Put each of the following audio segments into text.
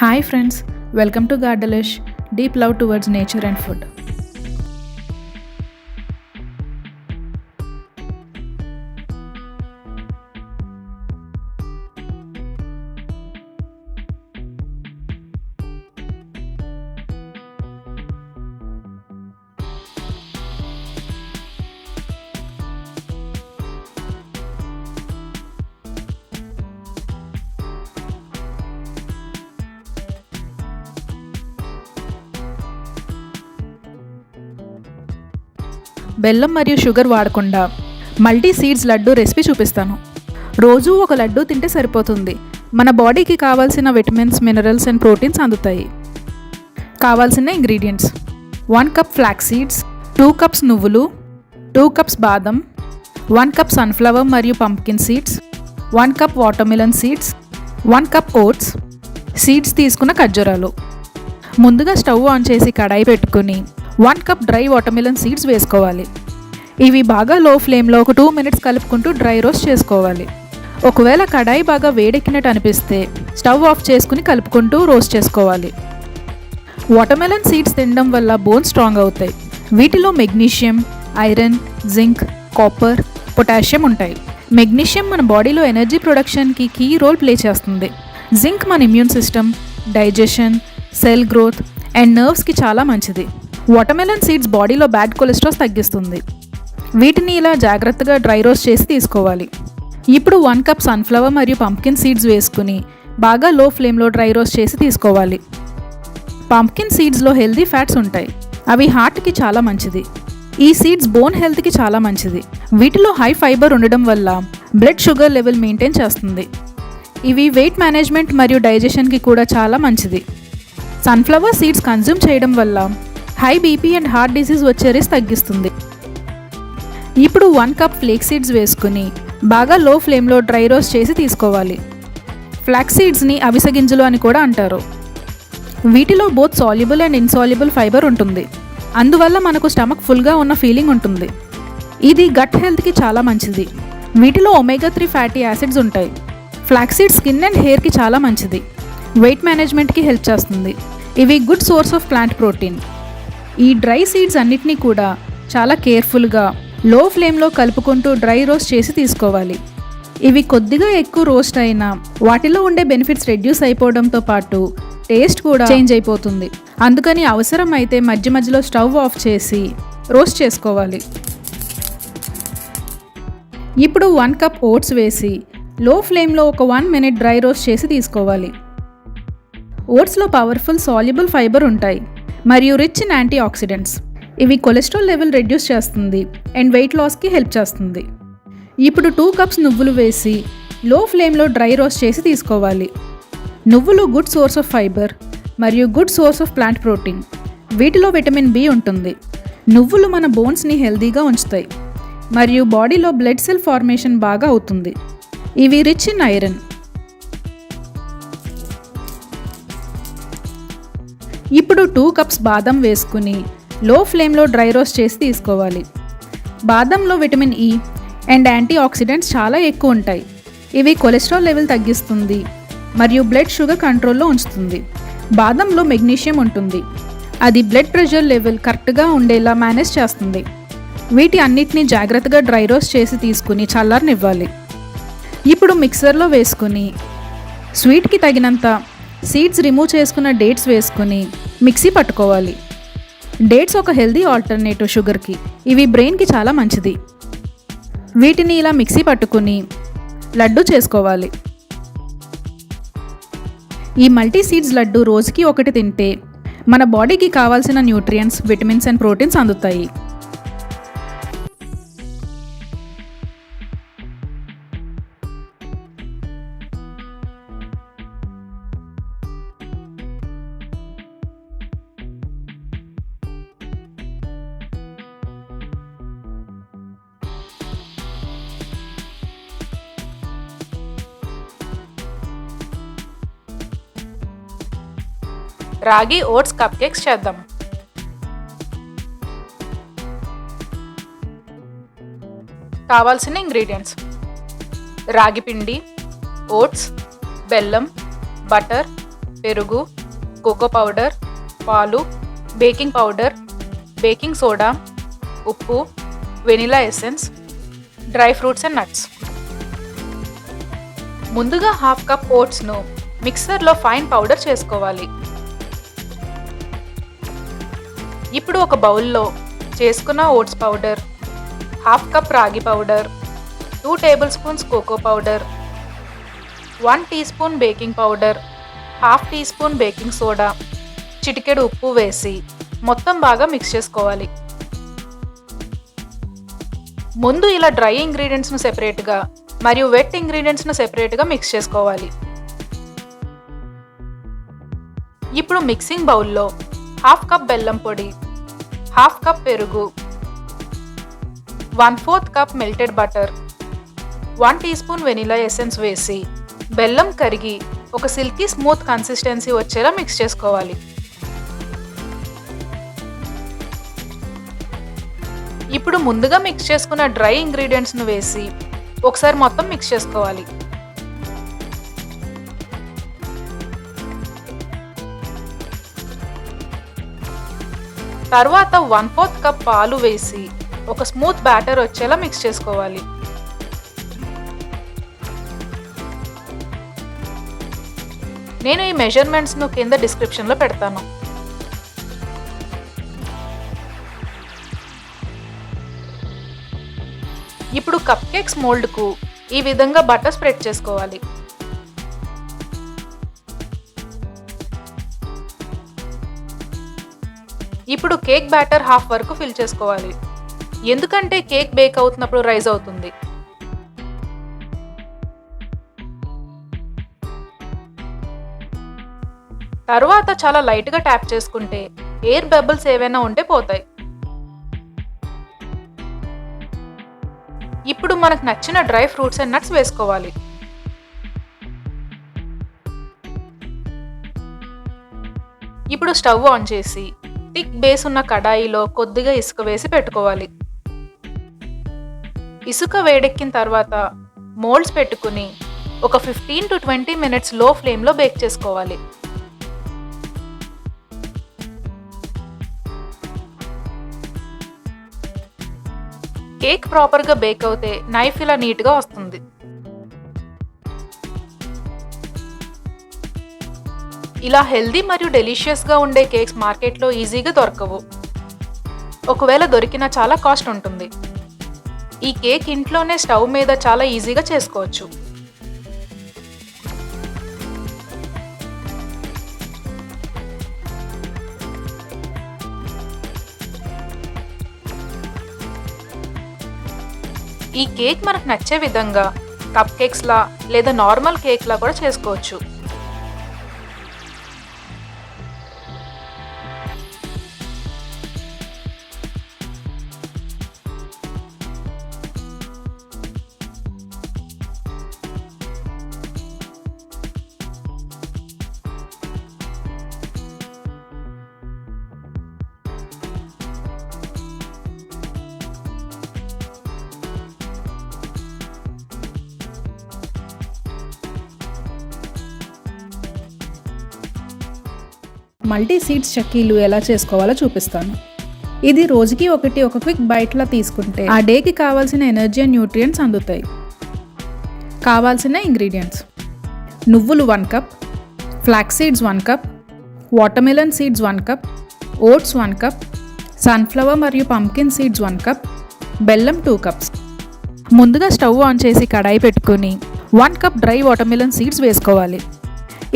Hi friends, welcome to Gardelish, deep love towards nature and food. బెల్లం మరియు sugar వాడకుండా multi seeds laddu recipe చూపిస్తాను. రోజు ఒక లడ్డు తింటే సరిపోతుంది. మన బాడీకి కావాల్సిన విటమిన్స్, మినరల్స్ అండ్ ప్రోటీన్స్ అందుతాయి. కావాల్సిన ingredients: 1 cup flax seeds, 2 cups నువ్వులు, 2 కప్స్ బాదం, 1 కప్ సన్ఫ్లవర్ మరియు pumpkin seeds, 1 cup watermelon seeds, 1 cup oats, seeds తీసుకున్న ఖర్జూరాలు. ముందుగా స్టవ్ ఆన్ చేసి కడాయి పెట్టుకుని 1 కప్ డ్రై వాటర్మిలన్ సీడ్స్ వేసుకోవాలి. ఇవి బాగా లో ఫ్లేమ్లో ఒక 2 మినిట్స్ కలుపుకుంటూ డ్రై రోస్ట్ చేసుకోవాలి. ఒకవేళ కడాయి బాగా వేడెక్కినట్టు అనిపిస్తే స్టవ్ ఆఫ్ చేసుకుని కలుపుకుంటూ రోస్ట్ చేసుకోవాలి. వాటర్మెలన్ సీడ్స్ తినడం వల్ల బోన్స్ స్ట్రాంగ్ అవుతాయి. వీటిలో magnesium, iron, zinc, copper, potassium ఉంటాయి. మెగ్నీషియం మన బాడీలో ఎనర్జీ ప్రొడక్షన్కి కీ రోల్ ప్లే చేస్తుంది. జింక్ మన immune system, digestion, cell growth and నర్వ్స్కి చాలా మంచిది. వాటర్మెలన్ సీడ్స్ బాడీలో బ్యాడ్ కొలెస్ట్రాల్ తగ్గిస్తుంది. వీటిని ఇలా జాగ్రత్తగా డ్రై రోస్ట్ చేసి తీసుకోవాలి. ఇప్పుడు 1 కప్ సన్ఫ్లవర్ మరియు పంప్కిన్ సీడ్స్ వేసుకుని బాగా లో ఫ్లేమ్లో డ్రై రోస్ట్ చేసి తీసుకోవాలి. పంప్కిన్ సీడ్స్లో హెల్దీ ఫ్యాట్స్ ఉంటాయి. అవి హార్ట్కి చాలా మంచిది. ఈ సీడ్స్ బోన్ హెల్త్కి చాలా మంచిది. వీటిలో హై ఫైబర్ ఉండడం వల్ల బ్లడ్ షుగర్ లెవెల్ మెయింటైన్ చేస్తుంది. ఇవి వెయిట్ మేనేజ్మెంట్ మరియు డైజెషన్కి కూడా చాలా మంచిది. సన్ఫ్లవర్ సీడ్స్ కన్జ్యూమ్ చేయడం వల్ల high BP and heart disease వచ్చే రిస్క్ తగ్గిస్తుంది. ఇప్పుడు 1 కప్ ఫ్లేక్స్ సీడ్స్ వేసుకుని బాగా లో ఫ్లేమ్లో డ్రై రోస్ట్ చేసి తీసుకోవాలి. ఫ్లాక్స్ సీడ్స్ని అవిసె గింజలు అని కూడా అంటారు. వీటిలో both soluble and insoluble fibre ఉంటుంది. అందువల్ల మనకు స్టమక్ ఫుల్గా ఉన్న ఫీలింగ్ ఉంటుంది. ఇది గట్ హెల్త్కి చాలా మంచిది. వీటిలో ఒమేగా 3 ఫ్యాటీ యాసిడ్స్ ఉంటాయి. ఫ్లాక్స్ సీడ్స్ స్కిన్ అండ్ హెయిర్కి చాలా మంచిది. వెయిట్ మేనేజ్మెంట్కి హెల్ప్ చేస్తుంది. ఇవి good source of plant protein. ఈ డ్రై సీడ్స్ అన్నిటినీ కూడా చాలా కేర్ఫుల్గా లో ఫ్లేమ్లో కలుపుకుంటూ డ్రై రోస్ట్ చేసి తీసుకోవాలి. ఇవి కొద్దిగా ఎక్కువ రోస్ట్ అయినా వాటిలో ఉండే బెనిఫిట్స్ రెడ్యూస్ అయిపోవడంతో పాటు టేస్ట్ కూడా చేంజ్ అయిపోతుంది. అందుకని అవసరం అయితే మధ్య మధ్యలో స్టవ్ ఆఫ్ చేసి రోస్ట్ చేసుకోవాలి. ఇప్పుడు 1 కప్ ఓట్స్ వేసి లో ఫ్లేమ్లో ఒక 1 మినిట్ డ్రై రోస్ట్ చేసి తీసుకోవాలి. ఓట్స్లో పవర్ఫుల్ సాల్యుబుల్ ఫైబర్ ఉంటాయి మరియు రిచ్ ఇన్ యాంటీ ఆక్సిడెంట్స్. ఇవి కొలెస్ట్రాల్ లెవెల్ రెడ్యూస్ చేస్తుంది అండ్ వెయిట్ లాస్కి హెల్ప్ చేస్తుంది. ఇప్పుడు 2 కప్స్ నువ్వులు వేసి లో ఫ్లేమ్లో డ్రై రోస్ట్ చేసి తీసుకోవాలి. నువ్వులు గుడ్ సోర్స్ ఆఫ్ ఫైబర్ మరియు good source of plant protein. వీటిలో విటమిన్ బి ఉంటుంది. నువ్వులు మన బోన్స్ని హెల్దీగా ఉంచుతాయి మరియు బాడీలో బ్లడ్ సెల్ ఫార్మేషన్ బాగా అవుతుంది. ఇవి రిచ్ ఇన్ ఐరన్. ఇప్పుడు 2 కప్స్ బాదం వేసుకుని లో ఫ్లేమ్లో డ్రై రోస్ట్ చేసి తీసుకోవాలి. బాదంలో vitamin E and antioxidants చాలా ఎక్కువ ఉంటాయి. ఇవి కొలెస్ట్రాల్ లెవెల్ తగ్గిస్తుంది మరియు బ్లడ్ షుగర్ కంట్రోల్లో ఉంచుతుంది. బాదంలో మెగ్నీషియం ఉంటుంది. అది బ్లడ్ ప్రెషర్ లెవెల్ కరెక్ట్గా ఉండేలా మేనేజ్ చేస్తుంది. వీటి అన్నిటినీ జాగ్రత్తగా డ్రై రోస్ట్ చేసి తీసుకుని చల్లారనివ్వాలి. ఇప్పుడు మిక్సర్లో వేసుకుని స్వీట్కి తగినంత సీడ్స్ రిమూవ్ చేసుకున్న డేట్స్ వేసుకుని మిక్సీ పట్టుకోవాలి. డేట్స్ ఒక హెల్దీ ఆల్టర్నేటివ్ షుగర్కి. ఇవి బ్రెయిన్కి చాలా మంచిది. వీటిని ఇలా మిక్సీ పట్టుకుని లడ్డు చేసుకోవాలి. ఈ మల్టీ సీడ్స్ లడ్డు రోజుకి ఒకటి తింటే మన బాడీకి కావాల్సిన న్యూట్రియంట్స్, విటమిన్స్ అండ్ ప్రోటీన్స్ అందుతాయి. రాగి ఓట్స్ కప్ కేక్స్ చేద్దాం. కావాల్సిన ఇంగ్రీడియంట్స్: రాగి పిండి, ఓట్స్, బెల్లం, బటర్, పెరుగు, కోకో పౌడర్, పాలు, బేకింగ్ పౌడర్, బేకింగ్ సోడా, ఉప్పు, vanilla essence, dry fruits and nuts. ముందుగా 1/2 కప్ ఓట్స్ను మిక్సర్లో ఫైన్ పౌడర్ చేసుకోవాలి. ఇప్పుడు ఒక బౌల్లో చేసుకున్న ఓట్స్ పౌడర్, 1/2 కప్ రాగి powder, 2 tablespoons cocoa powder, 1 teaspoon baking powder, 1/2 teaspoon baking soda, చిటికెడు ఉప్పు వేసి మొత్తం బాగా మిక్స్ చేసుకోవాలి. ముందు ఇలా డ్రై ఇంగ్రీడియంట్స్ను సెపరేట్గా మరియు వెట్ ఇంగ్రీడియంట్స్ను సెపరేట్గా మిక్స్ చేసుకోవాలి. ఇప్పుడు మిక్సింగ్ బౌల్లో 1/2 కప్ బెల్లం పొడి, 1/2 కప్ పెరుగు, 1/4 cup melted butter, 1 teaspoon vanilla essence వేసి బెల్లం కరిగి ఒక సిల్కీ స్మూత్ కన్సిస్టెన్సీ వచ్చేలా మిక్స్ చేసుకోవాలి. ఇప్పుడు ముందుగా మిక్స్ చేసుకున్న డ్రై ఇంగ్రీడియంట్స్ను వేసి ఒకసారి మొత్తం మిక్స్ చేసుకోవాలి. తర్వాత 1/4 కప్ పాలు వేసి ఒక స్మూత్ బ్యాటర్ వచ్చేలా మిక్స్ చేసుకోవాలి. నేను ఈ మెజర్మెంట్స్ను కింద డిస్క్రిప్షన్లో పెడతాను. ఇప్పుడు కప్ కేక్స్ మోల్డ్కు ఈ విధంగా బటర్ స్ప్రెడ్ చేసుకోవాలి. ఇప్పుడు కేక్ బ్యాటర్ హాఫ్ వరకు ఫిల్ చేసుకోవాలి, ఎందుకంటే కేక్ బేక్ అవుతున్నప్పుడు రైజ్ అవుతుంది. తర్వాత చాలా లైట్గా ట్యాప్ చేసుకుంటే ఎయిర్ బబుల్స్ ఏవైనా ఉంటే పోతాయి. ఇప్పుడు మనకు నచ్చిన డ్రై ఫ్రూట్స్ అండ్ నట్స్ వేసుకోవాలి. ఇప్పుడు స్టవ్ ఆన్ చేసి థిక్ బేస్ ఉన్న కడాయిలో కొద్దిగా ఇసుక వేసి పెట్టుకోవాలి. ఇసుక వేడెక్కిన తర్వాత మోల్డ్స్ పెట్టుకుని ఒక 15 to 20 మినిట్స్ లో ఫ్లేమ్లో బేక్ చేసుకోవాలి. కేక్ ప్రాపర్గా బేక్ అవుతే నైఫ్ ఇలా నీట్గా వస్తుంది. ఇలా హెల్దీ మరియు డెలిషియస్గా ఉండే కేక్స్ మార్కెట్లో ఈజీగా దొరకవు. ఒకవేళ దొరికినా చాలా కాస్ట్ ఉంటుంది. ఈ కేక్ ఇంట్లోనే స్టవ్ మీద చాలా ఈజీగా చేసుకోవచ్చు. ఈ కేక్ మనకు నచ్చే విధంగా కప్ కేక్స్లా లేదా నార్మల్ కేక్లా కూడా చేసుకోవచ్చు. మల్టీ సీడ్స్ చక్కీలు ఎలా చేసుకోవాలో చూపిస్తాను. ఇది రోజుకి ఒక క్విక్ బైట్లా తీసుకుంటే ఆ డేకి కావాల్సిన ఎనర్జీ అండ్ న్యూట్రియంట్స్ అందుతాయి. కావాల్సిన ఇంగ్రీడియంట్స్: నువ్వులు 1 cup, flax seeds 1 cup, watermelon seeds 1 cup, oats 1 cup, sunflower మరియు పంకిన్ సీడ్స్ 1 కప్, బెల్లం 2 కప్స్. ముందుగా స్టవ్ ఆన్ చేసి కడాయి పెట్టుకుని 1 కప్ డ్రై వాటర్మెలన్ సీడ్స్ వేసుకోవాలి.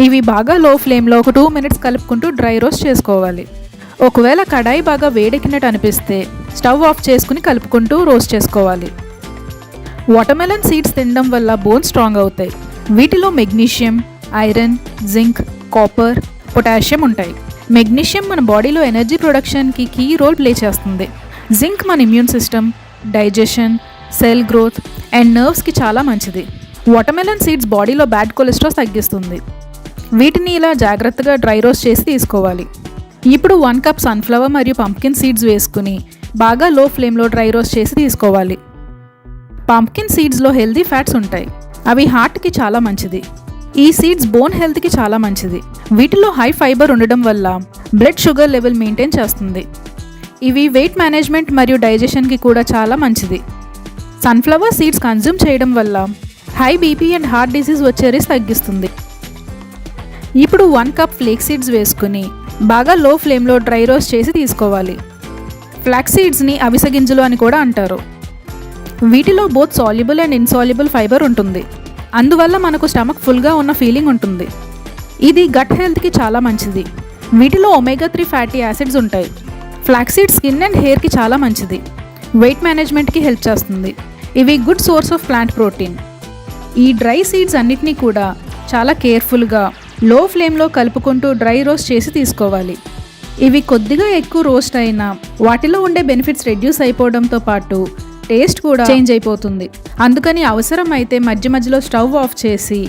ఇవి బాగా లో ఫ్లేమ్లో ఒక 2 మినిట్స్ కలుపుకుంటూ డ్రై రోస్ట్ చేసుకోవాలి. ఒకవేళ కడాయి బాగా వేడెక్కినట్టు అనిపిస్తే స్టవ్ ఆఫ్ చేసుకుని కలుపుకుంటూ రోస్ట్ చేసుకోవాలి. వాటర్మెలన్ సీడ్స్ తినడం వల్ల బోన్స్ స్ట్రాంగ్ అవుతాయి. వీటిలో magnesium, iron, zinc, copper, potassium ఉంటాయి. మెగ్నీషియం మన బాడీలో ఎనర్జీ ప్రొడక్షన్కి కీ రోల్ ప్లే చేస్తుంది. జింక్ మన immune system, digestion, cell growth and నర్వ్స్కి చాలా మంచిది. వాటర్మెలన్ సీడ్స్ బాడీలో బ్యాడ్ కొలెస్ట్రాల్ తగ్గిస్తుంది. వీటిని ఇలా జాగ్రత్తగా డ్రై రోస్ట్ చేసి తీసుకోవాలి. ఇప్పుడు 1 కప్ సన్ఫ్లవర్ మరియు పంకిన్ సీడ్స్ వేసుకుని బాగా లో ఫ్లేమ్లో డ్రై రోస్ట్ చేసి తీసుకోవాలి. పంకిన్ సీడ్స్లో హెల్దీ ఫ్యాట్స్ ఉంటాయి. అవి హార్ట్కి చాలా మంచిది. ఈ సీడ్స్ బోన్ హెల్త్కి చాలా మంచిది. వీటిలో హై ఫైబర్ ఉండడం వల్ల బ్లడ్ షుగర్ లెవెల్ మెయింటైన్ చేస్తుంది. ఇవి వెయిట్ మేనేజ్మెంట్ మరియు డైజెషన్కి కూడా చాలా మంచిది. సన్ఫ్లవర్ సీడ్స్ కన్జ్యూమ్ చేయడం వల్ల high BP and heart disease వచ్చే రిస్క్ తగ్గిస్తుంది. ఇప్పుడు 1 కప్ ఫ్లేక్ సీడ్స్ వేసుకుని బాగా లో ఫ్లేమ్లో డ్రై రోస్ట్ చేసి తీసుకోవాలి. ఫ్లాక్స్ సీడ్స్ని అవిసె గింజలు అని కూడా అంటారు. వీటిలో both soluble and insoluble fibre ఉంటుంది. అందువల్ల మనకు స్టమక్ ఫుల్గా ఉన్న ఫీలింగ్ ఉంటుంది. ఇది గట్ హెల్త్కి చాలా మంచిది. వీటిలో ఒమేగా 3 ఫ్యాటీ యాసిడ్స్ ఉంటాయి. ఫ్లాక్స్ సీడ్స్ స్కిన్ అండ్ హెయిర్కి చాలా మంచిది. వెయిట్ మేనేజ్మెంట్కి హెల్ప్ చేస్తుంది. ఇవి good source of plant protein. ఈ డ్రై సీడ్స్ అన్నిటినీ కూడా చాలా కేర్ఫుల్గా లో ఫ్లేమ్లో కలుపుకుంటూ డ్రై రోస్ట్ చేసి తీసుకోవాలి. ఇవి కొద్దిగా ఎక్కువ రోస్ట్ అయినా వాటిలో ఉండే బెనిఫిట్స్ రెడ్యూస్ అయిపోవడంతో పాటు టేస్ట్ కూడా చేంజ్ అయిపోతుంది. అందుకని అవసరం అయితే మధ్య మధ్యలో స్టవ్ ఆఫ్ చేసి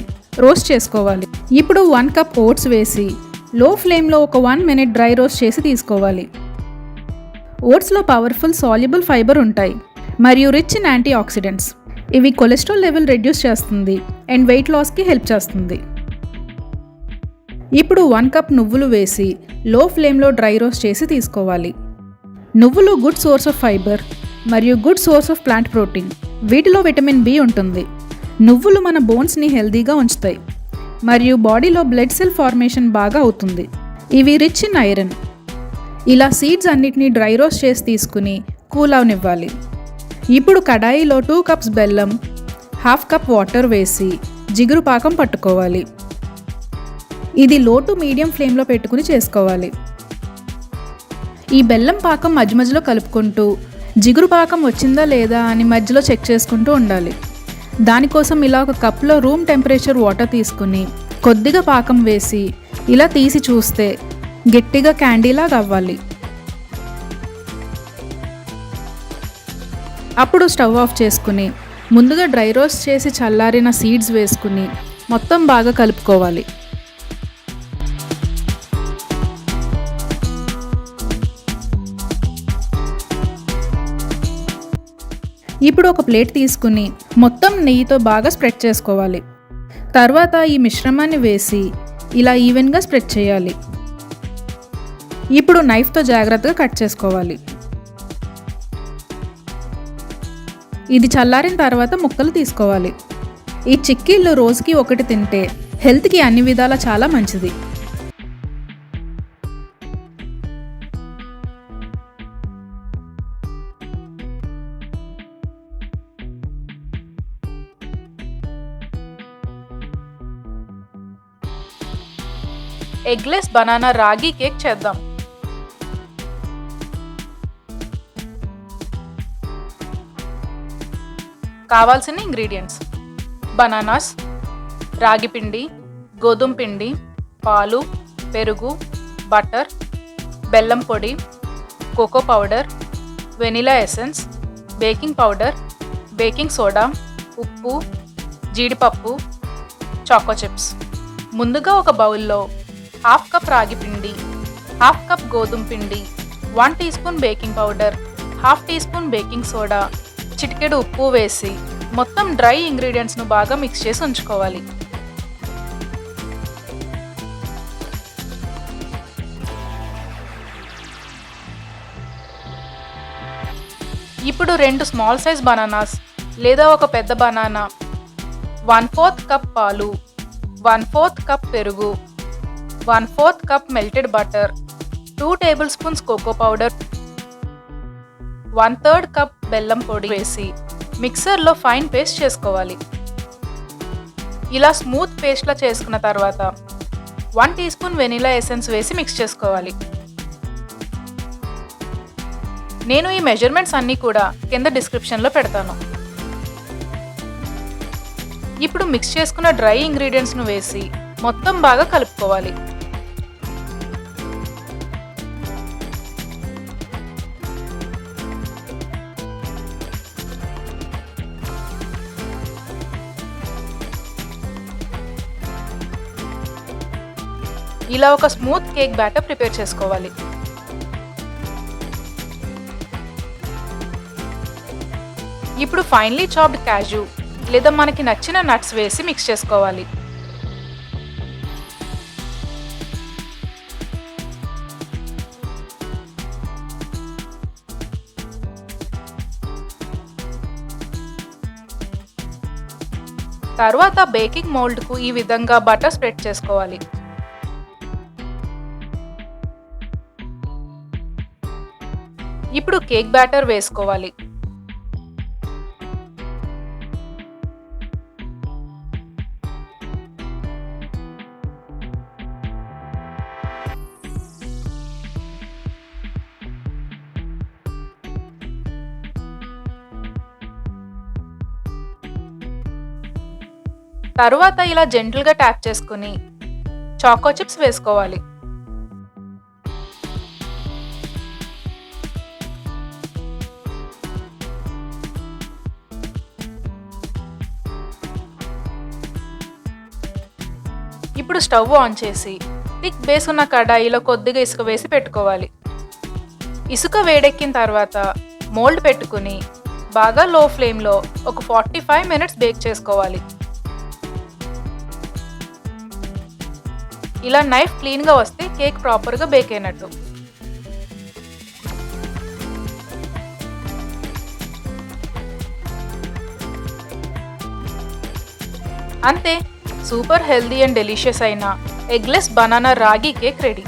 రోస్ట్ చేసుకోవాలి. ఇప్పుడు 1 కప్ ఓట్స్ వేసి లో ఫ్లేమ్లో ఒక 1 మినిట్ డ్రై రోస్ట్ చేసి తీసుకోవాలి. ఓట్స్లో పవర్ఫుల్ సాల్యుబుల్ ఫైబర్ ఉంటాయి మరియు రిచ్ ఇన్ యాంటీ ఆక్సిడెంట్స్. ఇవి కొలెస్ట్రాల్ లెవెల్ రెడ్యూస్ చేస్తుంది అండ్ వెయిట్ లాస్కి హెల్ప్ చేస్తుంది. ఇప్పుడు 1 కప్ నువ్వులు వేసి లో ఫ్లేమ్లో డ్రై రోస్ట్ చేసి తీసుకోవాలి. నువ్వులు గుడ్ సోర్స్ ఆఫ్ ఫైబర్ మరియు good source of plant protein. వీటిలో విటమిన్ బి ఉంటుంది. నువ్వులు మన బోన్స్ని హెల్దీగా ఉంచుతాయి మరియు బాడీలో బ్లడ్ సెల్ ఫార్మేషన్ బాగా అవుతుంది. ఇవి రిచ్ ఇన్ ఐరన్. ఇలా సీడ్స్ అన్నిటినీ డ్రై రోస్ట్ చేసి తీసుకుని కూల్ అవనివ్వాలి. ఇప్పుడు కడాయిలో 2 కప్స్ బెల్లం, 1/2 కప్ వాటర్ వేసి జిగురు పాకం పట్టుకోవాలి. ఇది లో టు మీడియం ఫ్లేమ్లో పెట్టుకుని చేసుకోవాలి. ఈ బెల్లం పాకం మధ్య మధ్యలో కలుపుకుంటూ జిగురు పాకం వచ్చిందా లేదా అని మధ్యలో చెక్ చేసుకుంటూ ఉండాలి. దానికోసం ఇలా ఒక కప్లో రూమ్ టెంపరేచర్ వాటర్ తీసుకుని కొద్దిగా పాకం వేసి ఇలా తీసి చూస్తే గట్టిగా క్యాండీలాగా అవ్వాలి. అప్పుడు స్టవ్ ఆఫ్ చేసుకుని ముందుగా డ్రై రోస్ట్ చేసి చల్లారిన సీడ్స్ వేసుకుని మొత్తం బాగా కలుపుకోవాలి. ఇప్పుడు ఒక ప్లేట్ తీసుకుని మొత్తం నెయ్యితో బాగా స్ప్రెడ్ చేసుకోవాలి. తర్వాత ఈ మిశ్రమాన్ని వేసి ఇలా ఈవెన్గా స్ప్రెడ్ చేయాలి. ఇప్పుడు నైఫ్తో జాగ్రత్తగా కట్ చేసుకోవాలి. ఇది చల్లారిన తర్వాత ముక్కలు తీసుకోవాలి. ఈ చిక్కీళ్ళు రోజుకి 1 తింటే హెల్త్కి అన్ని విధాలా చాలా మంచిది. ఎగ్లెస్ బనానా రాగి కేక్ చేద్దాం. కావాల్సిన ఇంగ్రీడియంట్స్: బనానాస్, రాగి పిండి, గోధుమ పిండి, పాలు, పెరుగు, బటర్, బెల్లం పొడి, cocoa powder, vanilla essence, baking powder, baking soda, ఉప్పు, జీడిపప్పు, చాకో చిప్స్. ముందుగా ఒక బౌల్లో 1/2 కప్ రాగి పిండి, 1/2 కప్ గోధుమ పిండి, 1 teaspoon baking powder, 1/2 teaspoon baking soda, చిటికెడు ఉప్పు వేసి మొత్తం డ్రై ఇంగ్రీడియంట్స్ను బాగా మిక్స్ చేసి ఉంచుకోవాలి. ఇప్పుడు 2 స్మాల్ సైజ్ బనానాస్ లేదా ఒక పెద్ద బనానా, 1/4 కప్ పాలు, 1/4 కప్ పెరుగు, 1/4 cup melted butter, 2 tablespoons cocoa powder, 1/3 cup బెల్లం పొడి వేసి మిక్సర్లో ఫైన్ పేస్ట్ చేసుకోవాలి. ఇలా స్మూత్ పేస్ట్లా చేసుకున్న తర్వాత 1 టీ స్పూన్ వెనిలా ఎసెన్స్ వేసి మిక్స్ చేసుకోవాలి. నేను ఈ మెజర్మెంట్స్ అన్నీ కూడా కింద డిస్క్రిప్షన్లో పెడతాను. ఇప్పుడు మిక్స్ చేసుకున్న డ్రై ఇంగ్రీడియంట్స్ను వేసి మొత్తం బాగా కలుపుకోవాలి. ఇలా ఒక స్మూత్ కేక్ బ్యాటర్ ప్రిపేర్ చేసుకోవాలి. ఇప్పుడు ఫైన్లీ చాప్డ్ క్యాష్యూ లేదా మనకి నచ్చిన నట్స్ వేసి మిక్స్ చేసుకోవాలి. తర్వాత బేకింగ్ మోల్డ్కు ఈ విధంగా బటర్ స్ప్రెడ్ చేసుకోవాలి. ఇప్పుడు కేక్ బ్యాటర్ వేసుకోవాలి. తరువాత ఇలా జెంటిల్గా ట్యాప్ చేసుకుని చాకో చిప్స్ వేసుకోవాలి. ఇప్పుడు స్టవ్ ఆన్ చేసి థిక్ బేస్ ఉన్న కడాయిలో కొద్దిగా ఇసుక వేసి పెట్టుకోవాలి. ఇసుక వేడెక్కిన తర్వాత మోల్డ్ పెట్టుకుని బాగా లో ఫ్లేమ్లో ఒక 45 మినిట్స్ బేక్ చేసుకోవాలి. ఇలా నైఫ్ క్లీన్గా వస్తే కేక్ ప్రాపర్గా బేక్ అయినట్టు. అంతే, సూపర్ హెల్దీ అండ్ డెలిషియస్ అయిన ఎగ్లెస్ బనానా రాగి కేక్ రెడీ.